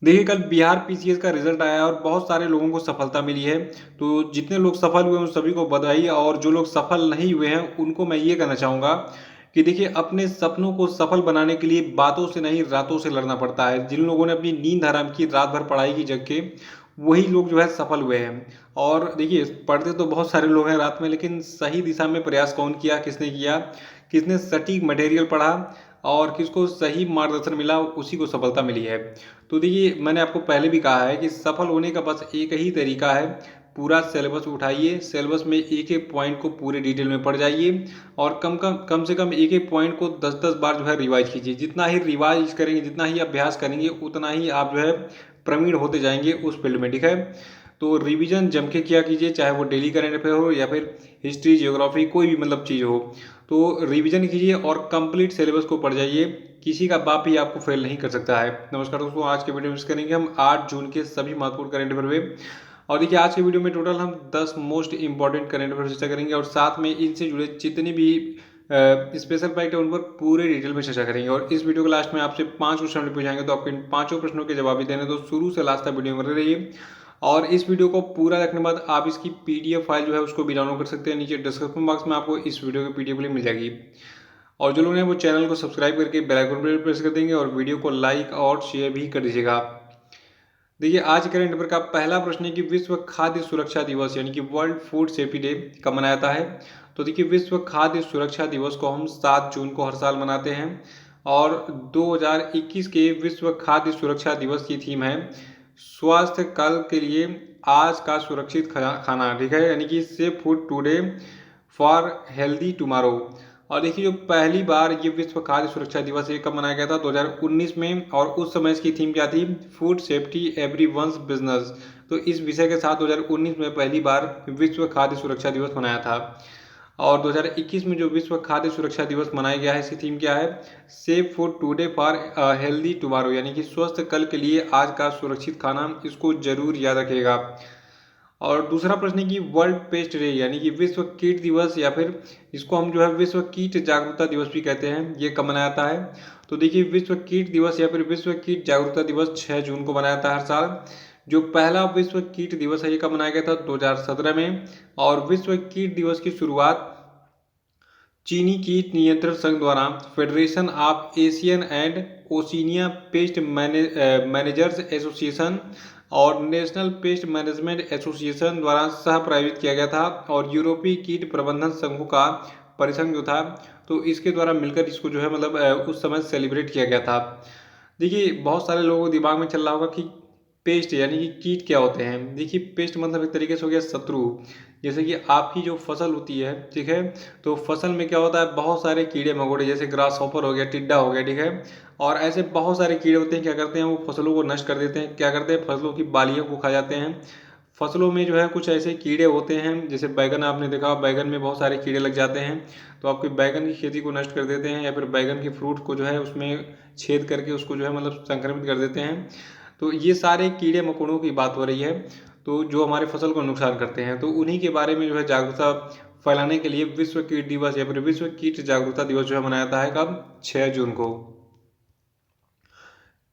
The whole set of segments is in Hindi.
देखिए, कल बिहार पीसीएस का रिजल्ट आया और बहुत सारे लोगों को सफलता मिली है। तो जितने लोग सफल हुए उन सभी को बधाई, और जो लोग सफल नहीं हुए हैं उनको मैं ये कहना चाहूँगा कि देखिए, अपने सपनों को सफल बनाने के लिए बातों से नहीं रातों से लड़ना पड़ता है। जिन लोगों ने अपनी नींद हराम की, रात भर पढ़ाई की जग के, वही लोग जो है सफल हुए हैं। और देखिए, पढ़ते तो बहुत सारे लोग हैं रात में, लेकिन सही दिशा में प्रयास कौन किया, किसने किसने सटीक मटेरियल पढ़ा और किसको सही मार्गदर्शन मिला, उसी को सफलता मिली है। तो देखिए, मैंने आपको पहले भी कहा है कि सफल होने का बस एक ही तरीका है। पूरा सिलेबस उठाइए, सिलेबस में एक-एक पॉइंट को पूरे डिटेल में पढ़ जाइए और कम से कम एक-एक पॉइंट को 10-10 बार जो है रिवाइज़ कीजिए। जितना ही रिवाइज़ करेंगे, जितना ही अभ्यास करेंगे, उतना ही आप जो है प्रवीण होते जाएँगे उस फ़ील्ड में, ठीक है? तो रिवीजन जम के किया कीजिए, चाहे वो डेली करंट अफेयर हो या फिर हिस्ट्री, ज्योग्राफी, कोई भी मतलब चीज़ हो। तो रिवीजन कीजिए और कंप्लीट सिलेबस को पढ़ जाइए। किसी का बाप भी आपको फेल नहीं कर सकता है। नमस्कार दोस्तों, आज के वीडियो में करेंगे हम 8 जून के सभी महत्वपूर्ण करंट अफेयर पे। और देखिए, आज के वीडियो में टोटल हम 10 मोस्ट इंपॉर्टेंट करंट अफेयर चर्चा करेंगे और साथ में इनसे जुड़े जितने भी स्पेशल फैक्ट है उन पर पूरे डिटेल में चर्चा करेंगे। और इस वीडियो के लास्ट में आपसे 5 क्वेश्चन पूछाएंगे, तो आपको इन पांचों प्रश्नों के जवाब भी देने, तो शुरू से लास्ट तक वीडियो में बने रहिए। और इस वीडियो को पूरा देखने के बाद आप इसकी पीडीएफ फाइल जो है उसको भी डाउनलोड कर सकते हैं। नीचे डिस्क्रिप्शन बॉक्स में आपको इस वीडियो की पीडीएफ लिंक मिल जाएगी। और जो लोग हैं वो चैनल को सब्सक्राइब करके बेल आइकन पर प्रेस कर देंगे और वीडियो को लाइक और शेयर भी कर दीजिएगा। देखिए, आज करंट अफेयर का पहला प्रश्न है कि विश्व खाद्य सुरक्षा दिवस यानी कि वर्ल्ड फूड सेफ्टी डे कब मनाया जाता है। तो देखिए, विश्व खाद्य सुरक्षा दिवस को हम 7 जून को हर साल मनाते हैं। और 2021 के विश्व खाद्य सुरक्षा दिवस की थीम है स्वास्थ्य कल के लिए आज का सुरक्षित खाना, ठीक है, यानी कि safe food today for healthy tomorrow. और देखिए, जो पहली बार ये विश्व खाद्य सुरक्षा दिवस ये कब मनाया गया था, 2019 में। और उस समय इसकी थीम क्या थी, फूड सेफ्टी एवरीवन्स बिजनेस। तो इस विषय के साथ 2019 में पहली बार विश्व खाद्य सुरक्षा दिवस मनाया था। और 2021 में जो विश्व खाद्य सुरक्षा दिवस मनाया गया है, इसकी थीम क्या है, safe food today for healthy tomorrow, यानी कि स्वस्थ कल के लिए आज का सुरक्षित खाना। इसको जरूर याद रखिएगा। और दूसरा प्रश्न है कि वर्ल्ड पेस्ट डे यानी कि विश्व कीट दिवस, या फिर इसको हम जो है विश्व कीट जागरूकता दिवस भी कहते हैं, ये कब मनाया जाता है। तो देखिए, विश्व कीट दिवस या फिर विश्व कीट जागरूकता दिवस 6 जून को मनाया जाता है हर साल। जो पहला विश्व कीट दिवस है ये कब मनाया गया था, 2017 में। और विश्व कीट दिवस की शुरुआत चीनी कीट नियंत्रण संघ द्वारा federation of Asian and Oceania paste managers association और नेशनल पेस्ट मैनेजमेंट एसोसिएशन द्वारा सह प्रायोजित किया गया था। और यूरोपीय कीट प्रबंधन संघों का परिसंघ जो था, तो इसके द्वारा मिलकर इसको जो है मतलब उस समय सेलिब्रेट किया गया था। देखिए, बहुत सारे लोगों को दिमाग में चल रहा होगा कि पेस्ट यानी कि कीट क्या होते हैं। देखिए, पेस्ट मतलब एक तरीके से हो गया शत्रु। जैसे कि आपकी जो फसल होती है, ठीक है, तो फसल में क्या होता है, बहुत सारे कीड़े मकोड़े, जैसे ग्रास हॉपर हो गया, टिड्डा हो गया, ठीक है। और ऐसे बहुत सारे कीड़े होते हैं, क्या करते हैं, वो फसलों को नष्ट कर देते हैं। क्या करते हैं, फसलों की बालियों को खा जाते हैं। फसलों में जो है कुछ ऐसे कीड़े होते हैं, जैसे बैगन, आपने देखा बैगन में बहुत सारे कीड़े लग जाते हैं, तो आपकी बैगन की खेती को नष्ट कर देते हैं, या फिर बैगन के फ्रूट को जो है उसमें छेद करके उसको जो है मतलब संक्रमित कर देते हैं। तो ये सारे कीड़े मकोड़ों की बात हो रही है, तो जो हमारे फसल को नुकसान करते हैं, तो उन्हीं के बारे में जो है जागरूकता फैलाने के लिए विश्व कीट दिवस या फिर विश्व कीट जागरूकता दिवस जो है मनाया जाता है कब, 6 जून को।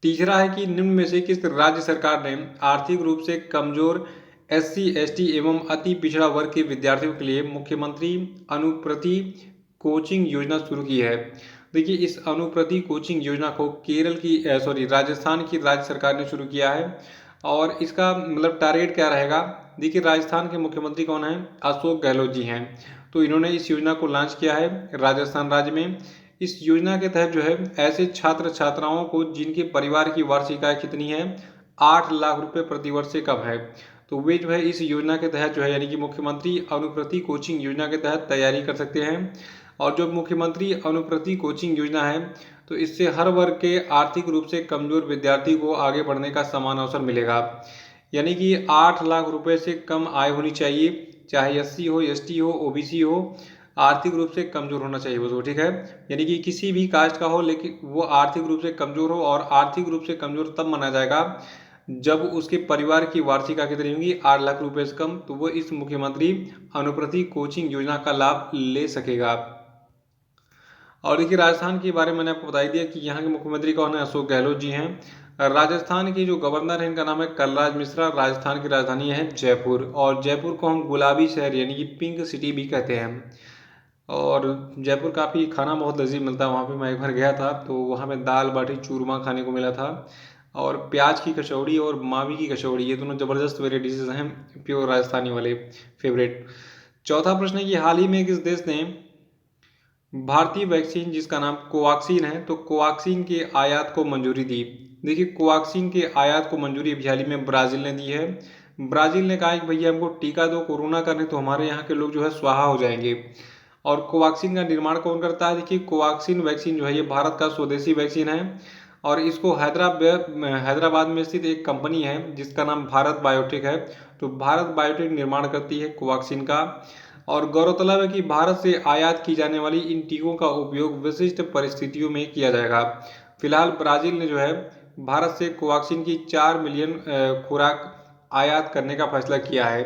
तीसरा है कि निम्न में से किस राज्य सरकार ने आर्थिक रूप से कमजोर एससी एसटी एवं अति पिछड़ा वर्ग के विद्यार्थियों के लिए मुख्यमंत्री अनुप्रति कोचिंग योजना शुरू की है। देखिए, इस अनुप्रति कोचिंग योजना को केरल की राजस्थान की राज्य सरकार ने शुरू किया है। और इसका मतलब टारगेट क्या रहेगा। देखिए, राजस्थान के मुख्यमंत्री कौन है, अशोक गहलोत जी हैं। तो इन्होंने इस योजना को लॉन्च किया है राजस्थान राज्य में। इस योजना के तहत जो है ऐसे छात्र छात्राओं को जिनके परिवार की वार्षिक आय कितनी है, 8 लाख रुपए प्रति वर्ष से कम है, तो वे जो है इस योजना के तहत जो है यानी कि मुख्यमंत्री अनुप्रति कोचिंग योजना के तहत तैयारी कर सकते हैं। और जो मुख्यमंत्री अनुप्रति कोचिंग योजना है, तो इससे हर वर्ग के आर्थिक रूप से कमजोर विद्यार्थी को आगे बढ़ने का समान अवसर मिलेगा। यानी कि 8 लाख रुपए से कम आय होनी चाहिए, चाहे एससी हो, एसटी हो, ओबीसी हो, आर्थिक रूप से कमजोर होना चाहिए वो, ठीक है। यानी कि किसी भी कास्ट का हो, लेकिन वो आर्थिक रूप से कमजोर हो। और आर्थिक रूप से कमजोर तब माना जाएगा जब उसके परिवार की वार्षिक आय कितनी होगी, 8 लाख रुपए से कम, तो वो इस मुख्यमंत्री अनुप्रति कोचिंग योजना का लाभ ले सकेगा। और देखिए, राजस्थान के बारे में मैंने आपको बता दिया कि यहाँ के मुख्यमंत्री कौन है, अशोक गहलोत जी हैं। राजस्थान की जो गवर्नर है इनका नाम है कलराज मिश्रा। राजस्थान की राजधानी है जयपुर, और जयपुर को हम गुलाबी शहर यानी कि पिंक सिटी भी कहते हैं। और जयपुर काफ़ी खाना बहुत लजीज मिलता है वहाँ पे। मैं एक बार गया था तो वहाँ पे दाल बाटी चूरमा खाने को मिला था, और प्याज की कचौड़ी और मावी की कचौड़ी, ये दोनों ज़बरदस्त मेरे डिशेज हैं, प्योर राजस्थानी वाले फेवरेट। चौथा प्रश्न है कि हाल ही में किस देश ने भारतीय वैक्सीन जिसका नाम कोवाक्सिन है, तो कोवाक्सिन के आयात को मंजूरी दी। देखिए, कोवाक्सिन के आयात को मंजूरी अभी हाल ही में ब्राज़ील ने दी है। ब्राज़ील ने कहा है कि भैया हमको टीका दो कोरोना का, नहीं तो हमारे यहाँ के लोग जो है स्वाहा हो जाएंगे। और कोवाक्सिन का निर्माण कौन करता है? देखिए, कोवाक्सिन वैक्सीन जो है ये भारत का स्वदेशी वैक्सीन है, और इसको हैदराबाद में स्थित एक कंपनी है जिसका नाम भारत बायोटेक है, तो भारत बायोटेक निर्माण करती है कोवाक्सिन का। और गौरतलब है कि भारत से आयात की जाने वाली इन टीकों का उपयोग विशिष्ट परिस्थितियों में किया जाएगा। फिलहाल ब्राज़ील ने जो है भारत से कोवाक्सिन की 4 मिलियन खुराक आयात करने का फैसला किया है।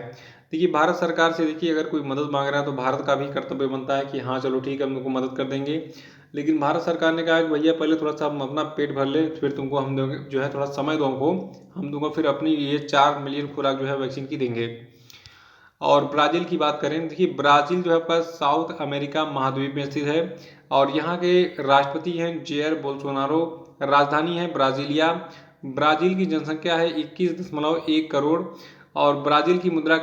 देखिए, भारत सरकार से देखिए अगर कोई मदद मांग रहा है तो भारत का भी कर्तव्य बनता है कि हाँ चलो ठीक है, हम तुमको मदद कर देंगे। लेकिन भारत सरकार ने कहा कि भैया पहले थोड़ा सा हम अपना पेट भर ले, फिर तुमको हम देंगे, जो है थोड़ा समय दो हमको, हम तुमको फिर अपनी ये 4 मिलियन खुराक जो है वैक्सीन की देंगे। और ब्राज़ील की बात करें, देखिए ब्राज़ील जो है आपका साउथ अमेरिका महाद्वीप में स्थित है, और यहाँ के राष्ट्रपति हैं जेयर बोल्सोनारो। राजधानी है ब्राज़ीलिया। ब्राज़ील की जनसंख्या है 21.1 करोड़, और ब्राज़ील की मुद्रा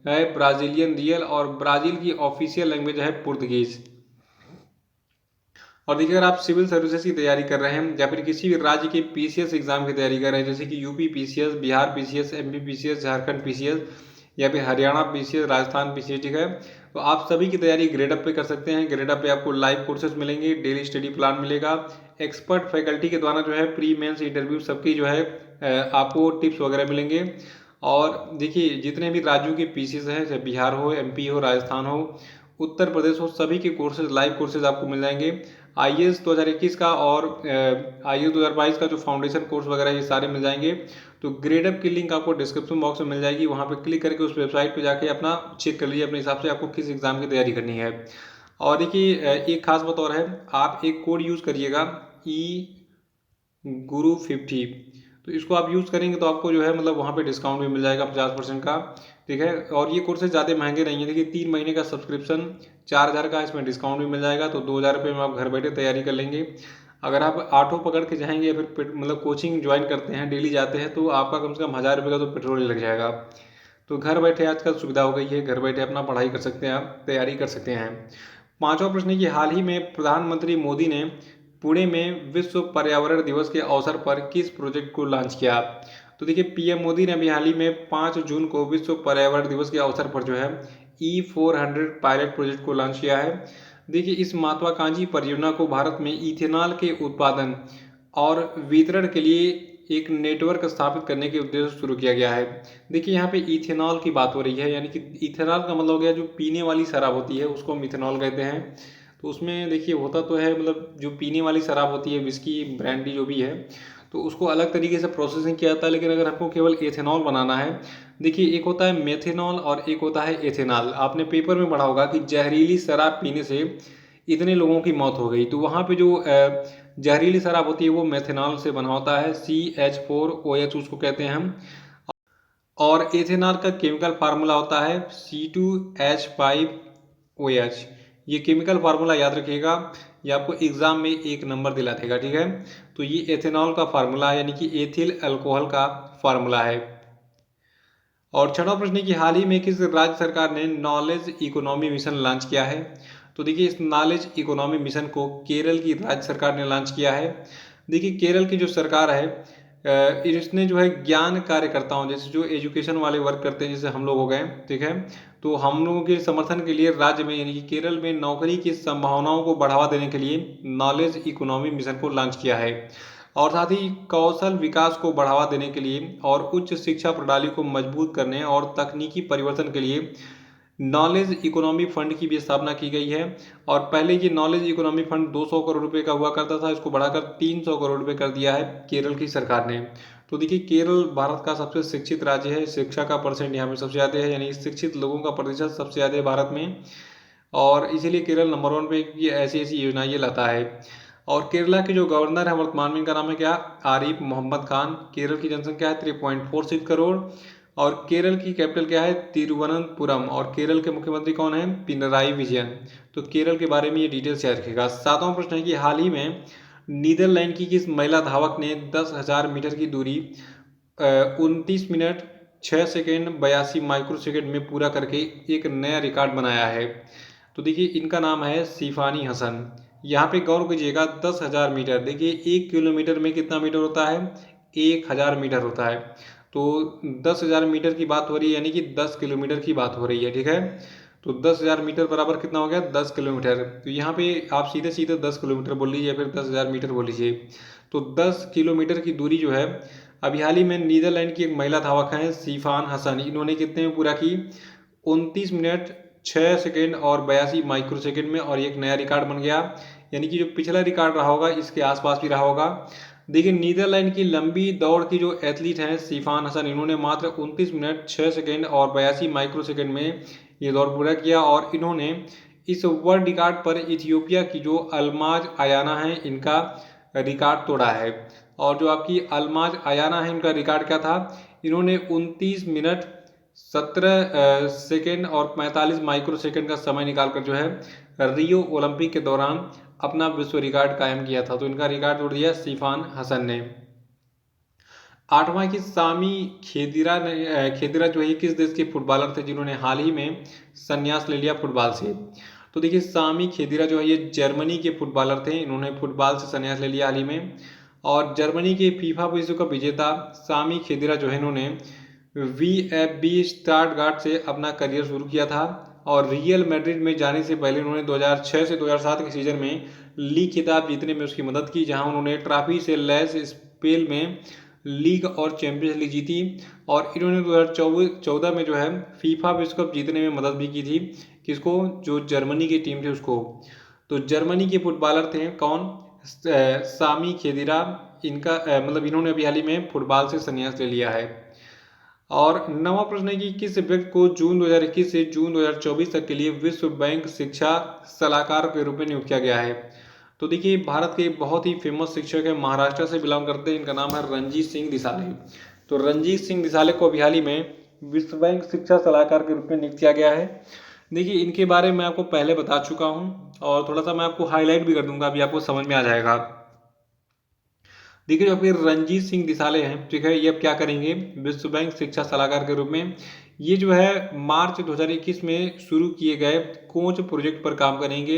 है ब्राज़ीलियन रियल, और ब्राज़ील की ऑफिशियल लैंग्वेज है पुर्तगीज। और देखिए, अगर आप सिविल सर्विसेज की तैयारी कर रहे हैं या फिर किसी भी राज्य के पीसीएस एग्जाम की तैयारी कर रहे हैं, जैसे कि UP PCS, Bihar PCS, MP PCS, Jharkhand PCS, या फिर हरियाणा पीसीएस, राजस्थान पीसीएस, ठीक है, तो आप सभी की तैयारी ग्रेडअप पे कर सकते हैं। ग्रेडअप पे आपको लाइव कोर्सेज मिलेंगे, डेली स्टडी प्लान मिलेगा, एक्सपर्ट फैकल्टी के द्वारा जो है प्री मेंस इंटरव्यू सबकी जो है आपको टिप्स वगैरह मिलेंगे। और देखिए, जितने भी राज्यों के पीसीएस हैं, चाहे बिहार हो, एमपी हो, राजस्थान हो, उत्तर प्रदेश हो, सभी के कोर्सेज लाइव कोर्सेज आपको मिल जाएंगे। आईएएस 2021 का और आईएएस 2022 का जो फाउंडेशन कोर्स वगैरह ये सारे मिल जाएंगे। तो ग्रेडअप की लिंक आपको डिस्क्रिप्शन बॉक्स में मिल जाएगी, वहाँ पे क्लिक करके उस वेबसाइट पे जाके अपना चेक कर लीजिए अपने हिसाब से आपको किस एग्ज़ाम की तैयारी करनी है। और देखिए, एक खास बात और है, आप एक कोड यूज़ करिएगा EGURU50, तो इसको आप यूज़ करेंगे तो आपको जो है मतलब वहाँ पे डिस्काउंट भी मिल जाएगा 50% का, ठीक है। और ये कोर्सेज ज़्यादा महंगे नहीं है, देखिए 3 महीने का सब्सक्रिप्शन 4000 का, इसमें डिस्काउंट भी मिल जाएगा, तो 2000 रुपये में आप घर बैठे तैयारी कर लेंगे। अगर आप ऑटो पकड़ के जाएंगे या फिर मतलब कोचिंग ज्वाइन करते हैं, डेली जाते हैं, तो आपका कम से कम 1000 रुपये का तो पेट्रोल ही लग जाएगा। तो घर बैठे आजकल सुविधा हो गई है, घर बैठे अपना पढ़ाई कर सकते हैं, आप तैयारी कर सकते हैं। पांचवा प्रश्न है कि हाल ही में प्रधानमंत्री मोदी ने पुणे में विश्व पर्यावरण दिवस के अवसर पर किस प्रोजेक्ट को लॉन्च किया? तो देखिए, पीएम मोदी ने अभी हाल ही में 5 जून को विश्व पर्यावरण दिवस के अवसर पर जो है E400 पायलट प्रोजेक्ट को लॉन्च किया है। देखिए, इस महत्वाकांक्षी परियोजना को भारत में इथेनॉल के उत्पादन और वितरण के लिए एक नेटवर्क स्थापित करने के उद्देश्य से शुरू किया गया है। देखिए, यहाँ पे इथेनॉल की बात हो रही है, यानी कि इथेनॉल का मतलब हो गया जो पीने वाली शराब होती है उसको हम इथेनॉल कहते हैं। तो उसमें देखिए होता तो है, मतलब जो पीने वाली शराब होती है, विस्की, ब्रांडी जो भी है, तो उसको अलग तरीके से प्रोसेसिंग किया जाता है। लेकिन अगर आपको केवल एथेनॉल बनाना है, देखिए एक होता है मेथेनॉल और एक होता है एथेनॉल। आपने पेपर में पढ़ा होगा कि जहरीली शराब पीने से इतने लोगों की मौत हो गई, तो वहाँ पे जो जहरीली शराब होती है वो मेथेनॉल से बना होता है, CH4OH उसको कहते हैं हम। और एथेनॉल का केमिकल फार्मूला होता है C2H5OH। ये केमिकल फार्मूला याद रखिएगा, ये आपको एग्जाम में 1 नंबर दिला देगा, ठीक है। तो ये एथेनॉल का फार्मूला है, यानी कि एथिल अल्कोहल का फार्मूला है। और छठा प्रश्न है कि हाल ही में किस राज्य सरकार ने नॉलेज इकोनॉमी मिशन लॉन्च किया है? तो देखिए, इस नॉलेज इकोनॉमी मिशन को केरल की राज्य सरकार ने लॉन्च किया है। देखिए, केरल की जो सरकार है इसने जो है ज्ञान कार्यकर्ताओं, जैसे जो एजुकेशन वाले वर्क करते हैं, जैसे हम लोग हो गए, ठीक है, तो हम लोगों के समर्थन के लिए राज्य में यानी कि केरल में नौकरी की संभावनाओं को बढ़ावा देने के लिए नॉलेज इकोनॉमी मिशन को लॉन्च किया है। और साथ ही कौशल विकास को बढ़ावा देने के लिए और उच्च शिक्षा प्रणाली को मजबूत करने और तकनीकी परिवर्तन के लिए नॉलेज इकोनॉमी फंड की भी स्थापना की गई है। और पहले ये नॉलेज इकोनॉमी फंड 200 करोड़ रुपए का हुआ करता था, इसको बढ़ाकर 300 करोड़ रुपए कर दिया है केरल की सरकार ने। तो देखिए, केरल भारत का सबसे शिक्षित राज्य है, शिक्षा का परसेंट यहाँ पे सबसे ज़्यादा है, यानी शिक्षित लोगों का प्रतिशत सबसे ज़्यादा है भारत में, और इसीलिए केरल नंबर 1 पे ये ऐसी ऐसी योजनाएं ये लाता है। और केरला के जो गवर्नर है वर्तमान में, इनका नाम है क्या, आरिफ मोहम्मद खान। केरल की जनसंख्या है 3.46 करोड़ और केरल की कैपिटल क्या है, तिरुवनंतपुरम। और केरल के मुख्यमंत्री कौन है, पिनराई विजयन। तो केरल के बारे में ये डिटेल्स याद रखेगा। 7वां प्रश्न है कि हाल ही में नीदरलैंड की किस महिला धावक ने 10,000 मीटर की दूरी 29 मिनट 6 सेकेंड 82 माइक्रो सेकेंड में पूरा करके एक नया रिकॉर्ड बनाया है। तो देखिए इनका नाम है शिफानी हसन। यहाँ पे गौर कीजिएगा 10,000 मीटर, देखिए 1 किलोमीटर में कितना मीटर होता है, 1,000 मीटर होता है। तो 10,000 मीटर की बात हो रही है, यानी कि 10 किलोमीटर की बात हो रही है, ठीक है। तो 10,000 मीटर बराबर कितना हो गया, 10 किलोमीटर। तो यहाँ पे आप सीधे सीधे 10 किलोमीटर बोल लीजिए, फिर 10,000 मीटर बोल लीजिए। तो 10 किलोमीटर की दूरी जो है, अभी हाल ही में नीदरलैंड की एक महिला धावक हैं शिफान हसन, इन्होंने कितने में पूरा की, 29 मिनट 6 सेकेंड और 82 माइक्रो सेकेंड में, और एक नया रिकॉर्ड बन गया। यानी कि जो पिछला रिकॉर्ड रहा होगा इसके आसपास भी रहा होगा। देखिए नीदरलैंड की लंबी दौड़ की जो एथलीट हैं शिफान हसन, इन्होंने मात्र 29 मिनट 6 सेकेंड और 82 माइक्रो सेकेंड में ये दौड़ पूरा किया। और इन्होंने इस वर्ल्ड रिकॉर्ड पर इथियोपिया की जो अल्माज आयाना है इनका रिकॉर्ड तोड़ा है। और जो आपकी अल्माज आयाना है इनका रिकॉर्ड क्या था, इन्होंने 29 मिनट 17 सेकेंड और 45 माइक्रो सेकेंड का समय निकालकर जो है रियो ओलंपिक के दौरान अपना विश्व रिकॉर्ड कायम किया था। तो इनका रिकॉर्ड तोड़ दिया शिफान हसन ने। 8वां की सामी खेदिरा ने, खेदिरा जो है किस देश के फुटबॉलर थे जिन्होंने हाल ही में संन्यास ले लिया फुटबॉल से। तो देखिए सामी खेदिरा जो है ये जर्मनी के फुटबॉलर थे, इन्होंने फुटबॉल से संन्यास ले लिया हाल ही में। और जर्मनी के फीफा विश्व कप विजेता सामी खेदिरा जो है इन्होंने VfB स्टटगार्ट से अपना करियर शुरू किया था। और रियल मैड्रिड में जाने से पहले उन्होंने 2006 से 2007 के सीजन में लीग खिताब जीतने में उसकी मदद की, जहां उन्होंने ट्रॉफी से लैस स्पेल में लीग और चैंपियंस लीग जीती। और इन्होंने 2014 में जो है फीफा विश्व कप जीतने में मदद भी की थी, किसको, जो जर्मनी की टीम थी उसको। तो जर्मनी के फुटबॉलर थे कौन, सामी खेदिरा। इनका मतलब इन्होंने अभी हाल ही में फुटबॉल से संन्यास ले लिया है। और 9वां प्रश्न है कि किस व्यक्ति को जून 2021 से जून 2024 तक के लिए विश्व बैंक शिक्षा सलाहकार के रूप में नियुक्त किया गया है। तो देखिए भारत के बहुत ही फेमस शिक्षक है, महाराष्ट्र से बिलोंग करते हैं, इनका नाम है रणजीत सिंह दिसाले। तो रणजीत सिंह दिसाले को अभी हाल ही में विश्व बैंक शिक्षा सलाहकार के रूप में नियुक्त किया गया है। देखिए इनके बारे में आपको पहले बता चुका हूँ और थोड़ा सा मैं आपको हाईलाइट भी कर दूंगा, अभी आपको समझ में आ जाएगा। देखिए जो फिर रणजीत सिंह दिसाले हैं, ठीक है, ये अब क्या करेंगे, विश्व बैंक शिक्षा सलाहकार के रूप में ये जो है मार्च 2021 में शुरू किए गए कोच प्रोजेक्ट पर काम करेंगे,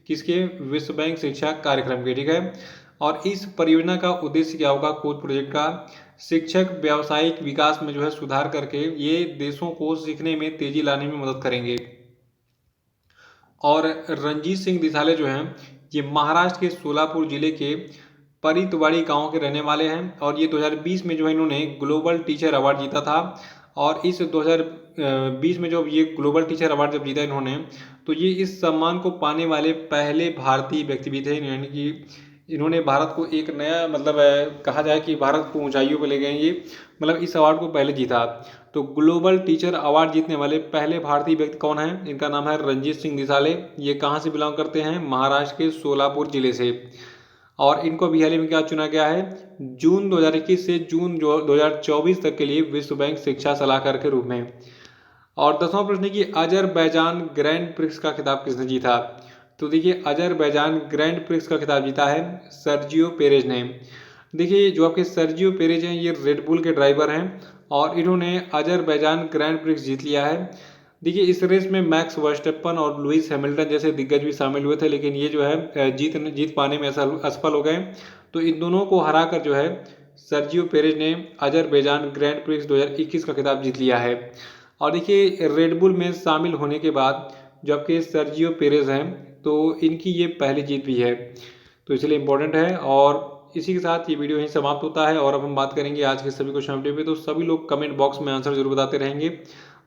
किसके, विश्व बैंक शिक्षा कार्यक्रम के, ठीक है। और इस परियोजना का उद्देश्य क्या होगा, कोच प्रोजेक्ट का, शिक्षक व्यावसायिक विकास में जो है सुधार करके ये देशों को सीखने में तेजी लाने में मदद करेंगे। और रणजीत सिंह दिसाले जो हैं ये महाराष्ट्र के सोलापुर जिले के परितवाड़ी गांव के रहने वाले हैं। और ये 2020 में जो है इन्होंने ग्लोबल टीचर अवार्ड जीता था। और इस 2020 में जो ये ग्लोबल टीचर अवार्ड जब जीता इन्होंने, तो ये इस सम्मान को पाने वाले पहले भारतीय व्यक्ति भी थे, यानी कि इन्होंने भारत को एक नया मतलब कहा जाए कि भारत को ऊंचाइयों पर ले गए ये, मतलब इस अवार्ड को पहले जीता। तो ग्लोबल टीचर अवार्ड जीतने वाले पहले भारतीय व्यक्ति कौन है, इनका नाम है रणजीत सिंह दिसाले। ये कहाँ से बिलोंग करते हैं, महाराष्ट्र के सोलापुर जिले से। और इनको अभी हाल ही में क्या चुना गया है, जून 2021 से जून 2024 तक के लिए विश्व बैंक शिक्षा सलाहकार के रूप में। और 10वां प्रश्न है कि अजरबैजान ग्रैंड प्रिक्स का खिताब किसने जीता। तो देखिए अजरबैजान ग्रैंड प्रिक्स का खिताब जीता है सर्जियो पेरेज ने। देखिए जो आपके सर्जियो पेरेज हैं ये रेडबुल के ड्राइवर हैं और इन्होंने अजरबैजान ग्रैंड प्रिक्स जीत लिया है। देखिए इस रेस में मैक्स वर्स्टेपन और लुइस हैमिल्टन जैसे दिग्गज भी शामिल हुए थे, लेकिन ये जो है जीत पाने में असफल हो गए। तो इन दोनों को हराकर जो है सर्जियो पेरेज ने अजरबैजान ग्रैंड प्रिक्स 2021 का खिताब जीत लिया है। और देखिए रेडबुल में शामिल होने के बाद जो आपके सर्जियो पेरेज हैं तो इनकी ये पहली जीत भी है, तो इसलिए इम्पोर्टेंट है। और इसी के साथ ये वीडियो यहीं समाप्त होता है। और अब हम बात करेंगे आज के सभी क्वेश्चन अपडेट पे, तो सभी लोग कमेंट बॉक्स में आंसर जरूर बताते रहेंगे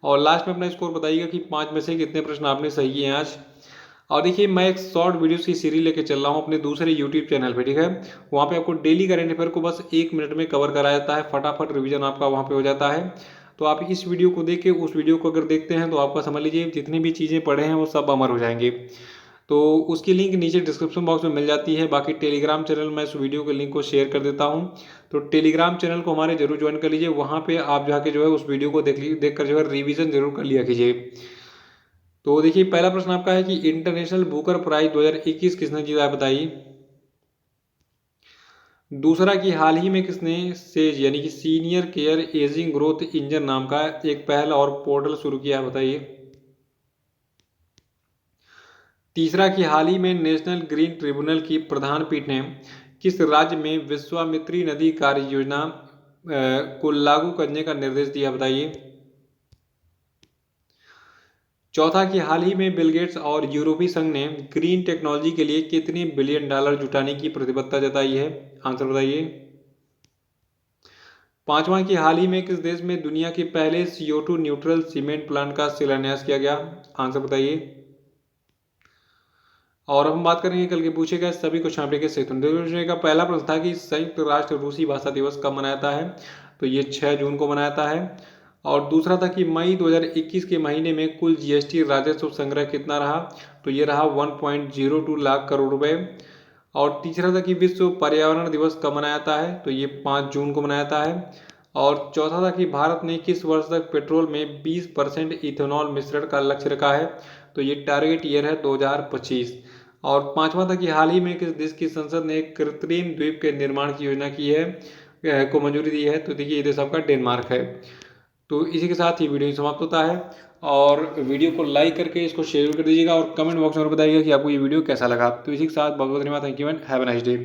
और लास्ट में अपना स्कोर बताइएगा कि 5 में से कितने प्रश्न आपने सही किए हैं आज। और देखिए मैं एक शॉर्ट वीडियोस की सीरीज लेके चल रहा हूँ अपने दूसरे यूट्यूब चैनल पे, ठीक है। वहाँ पे आपको डेली करंट अफेयर को बस 1 मिनट में कवर कराया जाता है, फटाफट रिवीजन आपका वहाँ पे हो जाता है। तो आप इस वीडियो को देख के उस वीडियो को अगर देखते हैं तो आपका समझ लीजिए जितनी भी चीज़ें पढ़े हैं वो सब अमर हो जाएंगे। तो उसकी लिंक नीचे डिस्क्रिप्शन बॉक्स में मिल जाती है। बाकी टेलीग्राम चैनल मैं इस वीडियो के लिंक को शेयर कर देता हूँ, तो टेलीग्राम चैनल को हमारे जरूर ज्वाइन कर लीजिए। वहाँ पे आप जाके जो है उस वीडियो को देख कर जो है रिवीजन जरूर कर लिया कीजिए। तो देखिए पहला प्रश्न आपका है कि इंटरनेशनल बुकर प्राइज 2021 किसने जीता है, बताइए। दूसरा कि हाल ही में किसने सेज यानी कि senior care ageing growth engine नाम का एक पहल और पोर्टल शुरू किया है, बताइए। तीसरा कि हाल ही में नेशनल ग्रीन ट्रिब्यूनल की प्रधान पीठ ने किस राज्य में विश्वामित्री नदी कार्य योजना को लागू करने का निर्देश दिया, बताइए। चौथा कि हाल ही में बिल गेट्स और यूरोपीय संघ ने ग्रीन टेक्नोलॉजी के लिए कितने बिलियन डॉलर जुटाने की प्रतिबद्धता जताई है, आंसर बताइए। पांचवा कि हाल ही में किस देश में दुनिया के पहले CO2 न्यूट्रल सीमेंट प्लांट का शिलान्यास किया गया, आंसर बताइए। और अब हम बात करेंगे कल के पूछे गए सभी क्वेश्चन पेपर के सेक्शन का। पहला प्रश्न था कि संयुक्त राष्ट्र रूसी भाषा दिवस कब मनाता है, तो ये 6 जून को मनाता है। और दूसरा था कि मई 2021 के महीने में कुल GST राजस्व संग्रह कितना रहा, तो ये रहा 1.02 लाख करोड़ रुपए। और तीसरा था कि विश्व पर्यावरण दिवस कब मनाया जाता है, तो ये 5 जून को मनाया जाता है। और चौथा था कि भारत ने किस वर्ष तक पेट्रोल में 20% इथेनॉल मिश्रण का लक्ष्य रखा है, तो ये टारगेट ईयर है 2025। और पांचवा था कि हाल ही में किस देश की संसद ने कृत्रिम द्वीप के निर्माण की योजना की है को मंजूरी दी है, तो देखिए ये देश आपका डेनमार्क है। तो इसी के साथ ही वीडियो समाप्त होता है। और वीडियो को लाइक करके इसको शेयर कर दीजिएगा और कमेंट बॉक्स में बताइएगा कि आपको ये वीडियो कैसा लगा। तो इसी के साथ बहुत बहुत धन्यवाद। Thank you and have a nice day.